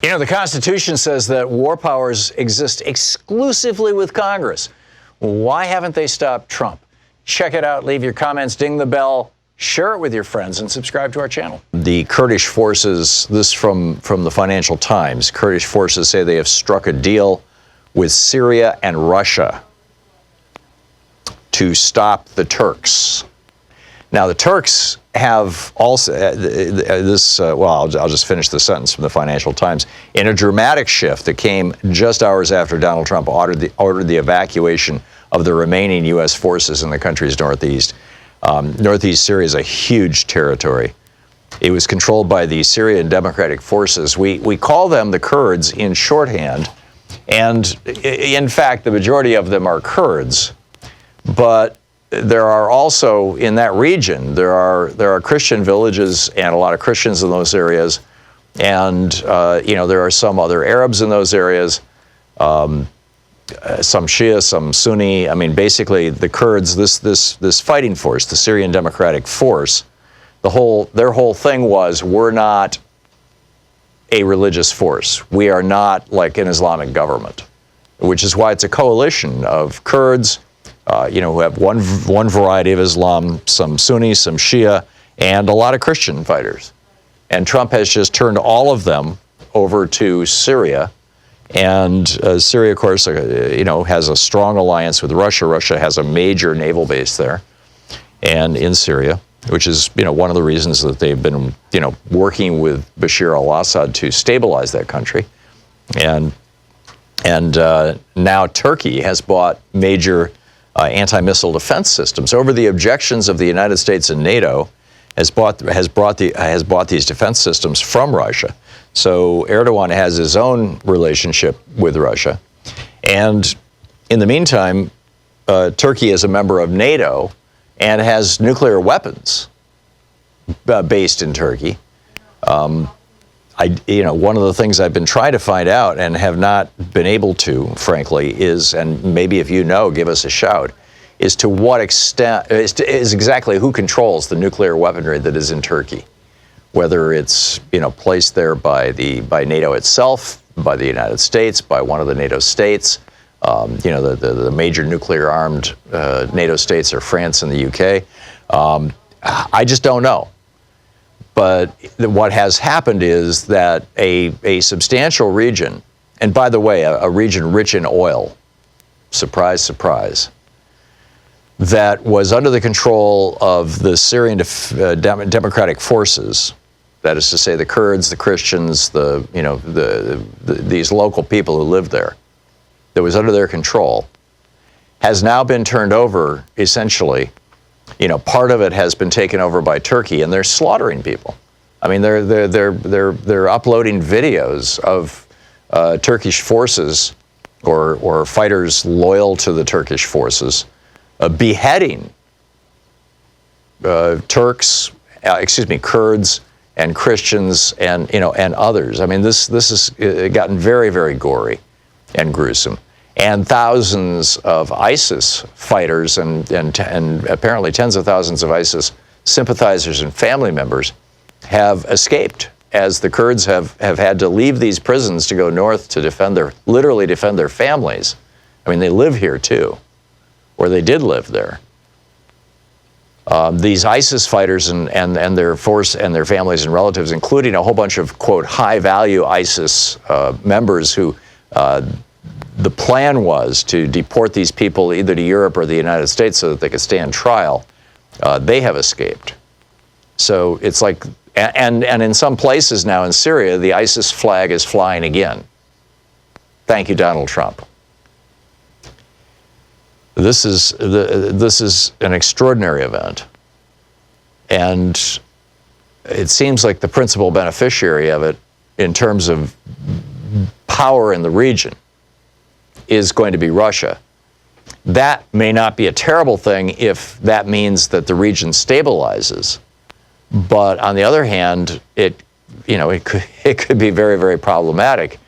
You know, the Constitution says that war powers exist exclusively with Congress. Why haven't they stopped Trump? Check it out. Leave your comments, ding the bell, share it with your friends, and subscribe to our channel. The Kurdish Forces, this from the Financial Times, Kurdish Forces say they have struck a deal with Syria and Russia to stop the Turks. Now, the Turks have also, I'll just finish the sentence from the Financial Times. In a dramatic shift that came just hours after Donald Trump ordered the evacuation of the remaining U.S. forces in the country's northeast. Northeast Syria is a huge territory. It was controlled by the Syrian Democratic Forces. We call them the Kurds in shorthand, and in fact, the majority of them are Kurds. But there are also, in that region, there are Christian villages and a lot of Christians in those areas, and there are some other Arabs in those areas, some Shia, some Sunni. I mean, basically, the Kurds, this fighting force, the Syrian Democratic Force, their whole thing was, we're not a religious force. We are not like an Islamic government, which is why it's a coalition of Kurds, who have one variety of Islam, some Sunni, some Shia, and a lot of Christian fighters. And Trump has just turned all of them over to Syria. And Syria, of course, has a strong alliance with Russia. Russia has a major naval base there and in Syria, which is, one of the reasons that they've been, working with Bashar al-Assad to stabilize that country. And now Turkey has bought major anti-missile defense systems over the objections of the United States and NATO. Has bought these defense systems from Russia. So Erdogan has his own relationship with Russia, and in the meantime, Turkey is a member of NATO and has nuclear weapons based in Turkey. One of the things I've been trying to find out and have not been able to, frankly, is, and maybe if you know, give us a shout, is to what extent, is exactly who controls the nuclear weaponry that is in Turkey. Whether it's, placed there by NATO itself, by the United States, by one of the NATO states, the major nuclear armed NATO states are France and the UK. I just don't know. But what has happened is that a substantial region, and by the way, a region rich in oil, surprise, surprise, that was under the control of the Syrian Democratic Forces, that is to say the Kurds, the Christians, these local people who live there, that was under their control, has now been turned over, essentially. Part of it has been taken over by Turkey, and they're slaughtering people. I mean, they're uploading videos of Turkish forces or fighters loyal to the Turkish forces beheading Kurds and Christians and others. I mean, this has gotten very, very gory and gruesome. And thousands of ISIS fighters and apparently tens of thousands of ISIS sympathizers and family members have escaped, as the Kurds have had to leave these prisons to go north to literally defend their families. I mean, they live here too, or they did live there. These ISIS fighters and their force and their families and relatives, including a whole bunch of, quote, high-value ISIS members who the plan was to deport these people either to Europe or the United States so that they could stand trial. They have escaped. So it's like, and in some places now in Syria, the ISIS flag is flying again. Thank you, Donald Trump. This is an extraordinary event, and it seems like the principal beneficiary of it, in terms of power in the region, is going to be Russia. That may not be a terrible thing if that means that the region stabilizes, but on the other hand, it could be very, very problematic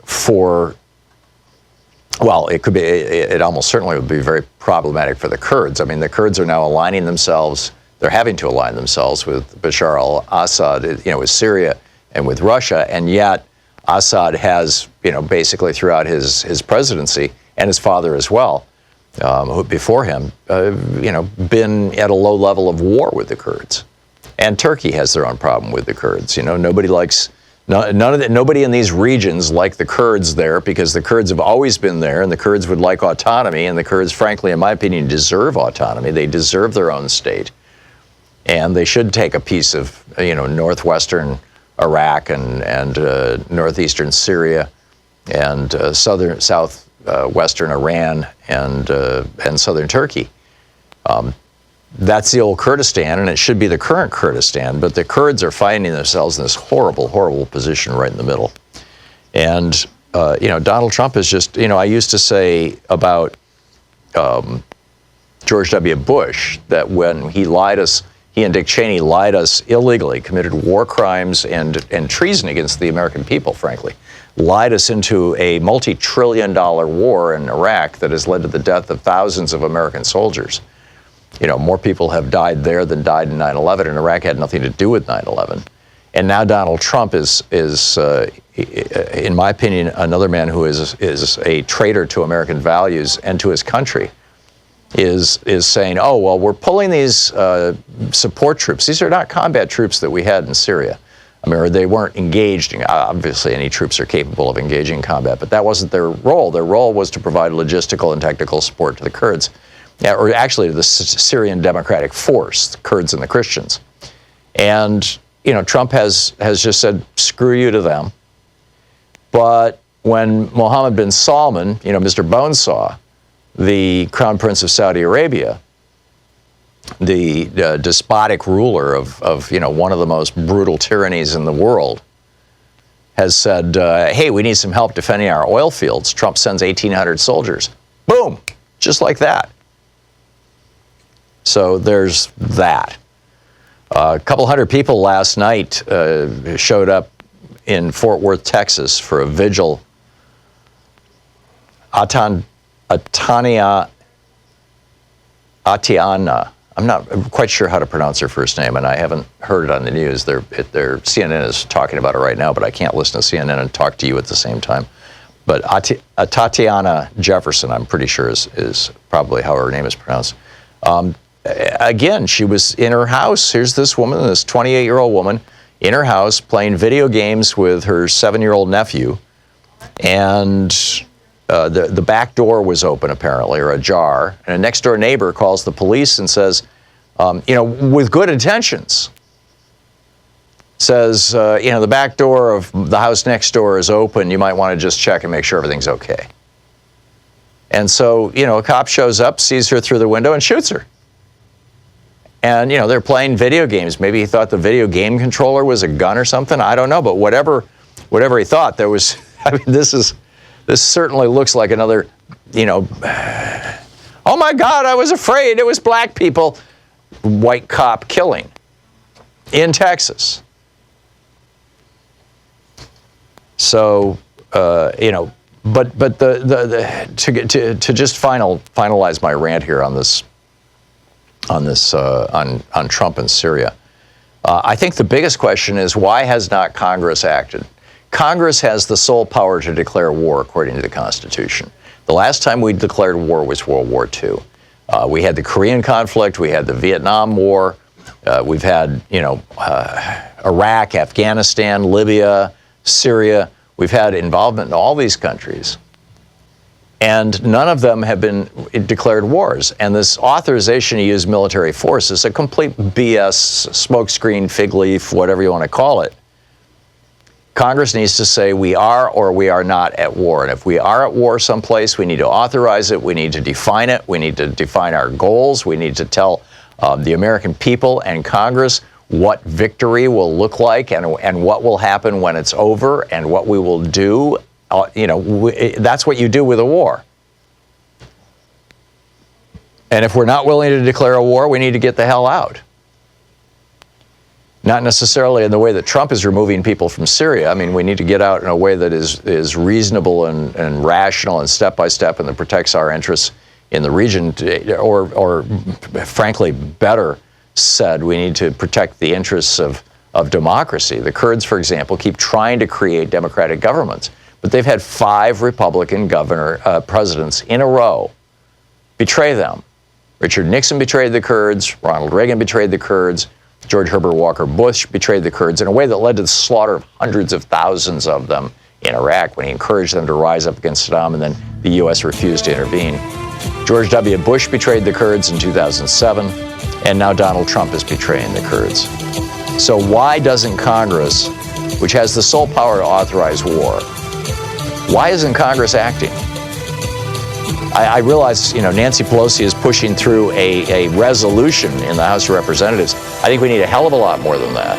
for. Well, it almost certainly would be very problematic for the Kurds. I mean, the Kurds are now aligning themselves, they're having to align themselves with Bashar al-Assad, with Syria and with Russia, and yet Assad has, basically throughout his presidency, and his father as well, who before him, been at a low level of war with the Kurds. And Turkey has their own problem with the Kurds. Nobody in these regions like the Kurds there, because the Kurds have always been there, and the Kurds would like autonomy, and the Kurds, frankly, in my opinion, deserve autonomy. They deserve their own state. And they should take a piece of, northwestern Iraq and northeastern Syria and southwestern Iran and southern Turkey. That's the old Kurdistan, and it should be the current Kurdistan, but the Kurds are finding themselves in this horrible, horrible position right in the middle. And, Donald Trump is just, I used to say about George W. Bush that when he and Dick Cheney lied us illegally, committed war crimes and treason against the American people, frankly, lied us into a multi-trillion-dollar war in Iraq that has led to the death of thousands of American soldiers. More people have died there than died in 9/11, and Iraq had nothing to do with 9/11. And now Donald Trump is in my opinion, another man who is a traitor to American values and to his country, is saying, oh, well, we're pulling these support troops. These are not combat troops that we had in Syria. I mean, they weren't engaged. Obviously, any troops are capable of engaging in combat, but that wasn't their role. Their role was to provide logistical and technical support to the Kurds, or actually to the Syrian Democratic Force, the Kurds and the Christians. And, Trump has just said, screw you to them. But when Mohammed bin Salman, Mr. Bonesaw, the Crown Prince of Saudi Arabia, the despotic ruler of one of the most brutal tyrannies in the world, has said, hey, we need some help defending our oil fields. Trump sends 1,800 soldiers. Boom! Just like that. So there's that. A couple hundred people last night showed up in Fort Worth, Texas for a vigil. Atiana, I'm not quite sure how to pronounce her first name, and I haven't heard it on the news. CNN is talking about it right now, but I can't listen to CNN and talk to you at the same time. But Tatiana Jefferson, I'm pretty sure is probably how her name is pronounced. Again, she was in her house. Here's this woman, this 28-year-old woman, in her house playing video games with her 7-year-old nephew, and the back door was open apparently, or ajar, and a next door neighbor calls the police and says, with good intentions, says, the back door of the house next door is open. You might want to just check and make sure everything's okay. And so, a cop shows up, sees her through the window, and shoots her. And, they're playing video games. Maybe he thought the video game controller was a gun or something. I don't know. But whatever he thought, there was, this certainly looks like another, oh my God, I was afraid it was black people, white cop killing in Texas. So, but to just finalize my rant here on Trump and Syria, I think the biggest question is, why has not Congress acted? Congress has the sole power to declare war according to the Constitution. The last time we declared war was World War II. We had the Korean conflict, we had the Vietnam War, we've had Iraq, Afghanistan, Libya, Syria. We've had involvement in all these countries, and none of them have been declared wars. And this authorization to use military force is a complete BS, smokescreen, fig leaf, whatever you want to call it. Congress needs to say we are or we are not at war. And if we are at war someplace, we need to authorize it. We need to define it. We need to define our goals. We need to tell the American people and Congress what victory will look like and what will happen when it's over and what we will do. That's what you do with a war. And if we're not willing to declare a war, we need to get the hell out. Not necessarily in the way that Trump is removing people from Syria. I mean, we need to get out in a way that is reasonable and rational and step-by-step and that protects our interests in the region, or frankly, better said, we need to protect the interests of of democracy. The Kurds, for example, keep trying to create democratic governments, but they've had 5 Republican presidents in a row betray them. Richard Nixon betrayed the Kurds, Ronald Reagan betrayed the Kurds, George Herbert Walker Bush betrayed the Kurds in a way that led to the slaughter of hundreds of thousands of them in Iraq when he encouraged them to rise up against Saddam, and then the U.S. refused to intervene. George W. Bush betrayed the Kurds in 2007, and now Donald Trump is betraying the Kurds. So why doesn't Congress, which has the sole power to authorize war, why isn't Congress acting? I realize, Nancy Pelosi is pushing through a resolution in the House of Representatives. I think we need a hell of a lot more than that.